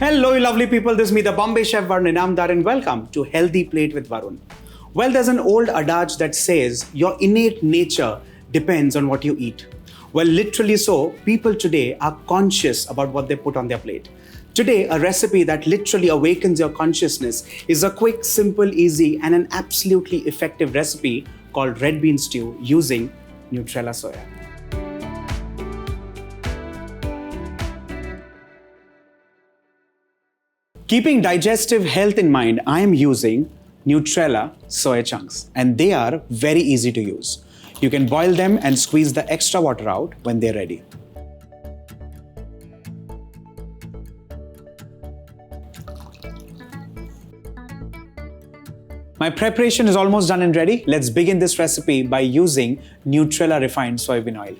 Hello, you lovely people. This is me, the Bombay Chef Varun, and welcome to Healthy Plate with Varun. Well, there's an old adage that says your innate nature depends on what you eat. Well, literally so, people today are conscious about what they put on their plate. Today, a recipe that literally awakens your consciousness is a quick, simple, easy, and an absolutely effective recipe called red bean stew using Nutrela soya. Keeping digestive health in mind, I am using Nutrela Soya Chunks, and they are very easy to use. You can boil them and squeeze the extra water out when they're ready. My preparation is almost done and ready. Let's begin this recipe by using Nutrela refined soybean oil.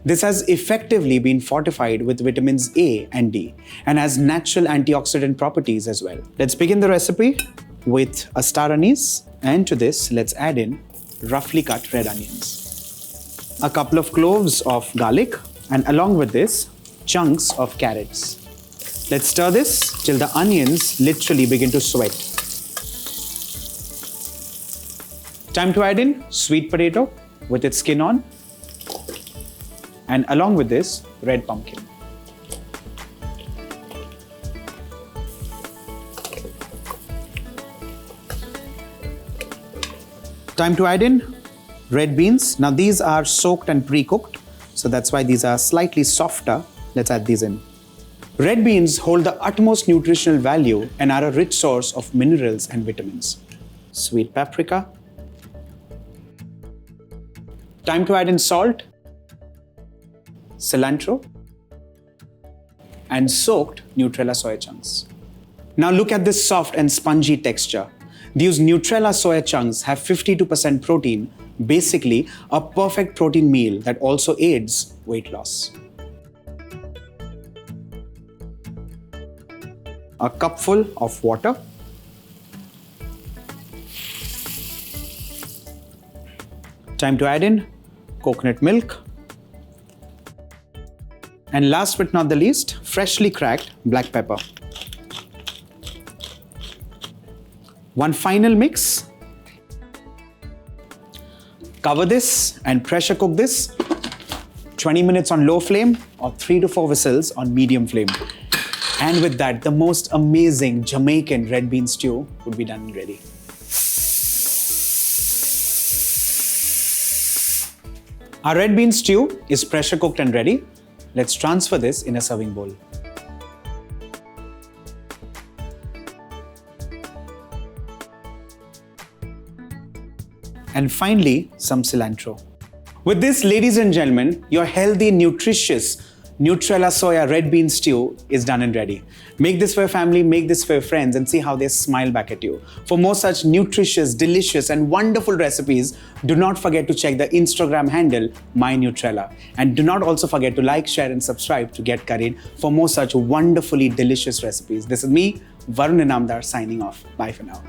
This has effectively been fortified with vitamins A and D and has natural antioxidant properties as well. Let's begin the recipe with a star anise, and to this let's add in roughly cut red onions, a couple of cloves of garlic, and along with this chunks of carrots. Let's stir this till the onions literally begin to sweat. Time to add in sweet potato with its skin on, and along with this, red pumpkin. Time to add in red beans. Now these are soaked and pre-cooked, so that's why these are slightly softer. Let's add these in. Red beans hold the utmost nutritional value and are a rich source of minerals and vitamins. Sweet paprika. Time to add in salt, cilantro, and soaked Nutrela soya chunks. Now look at this soft and spongy texture. These Nutrela soya chunks have 52% protein, basically a perfect protein meal that also aids weight loss. A cupful of water. Time to add in coconut milk. And last but not the least, freshly cracked black pepper. One final mix. Cover this and pressure cook this 20 minutes on low flame or 3 to 4 whistles on medium flame. And with that, the most amazing Jamaican red bean stew would be done and ready. Our red bean stew is pressure cooked and ready. Let's transfer this in a serving bowl. And finally, some cilantro. With this, ladies and gentlemen, your healthy, nutritious Nutrela Soya Red Bean Stew is done and ready. Make this for your family, make this for your friends, and see how they smile back at you. For more such nutritious, delicious, and wonderful recipes, do not forget to check the Instagram handle, MyNutrela. And do not also forget to like, share, and subscribe to get curried for more such wonderfully delicious recipes. This is me, Varun, signing off. Bye for now.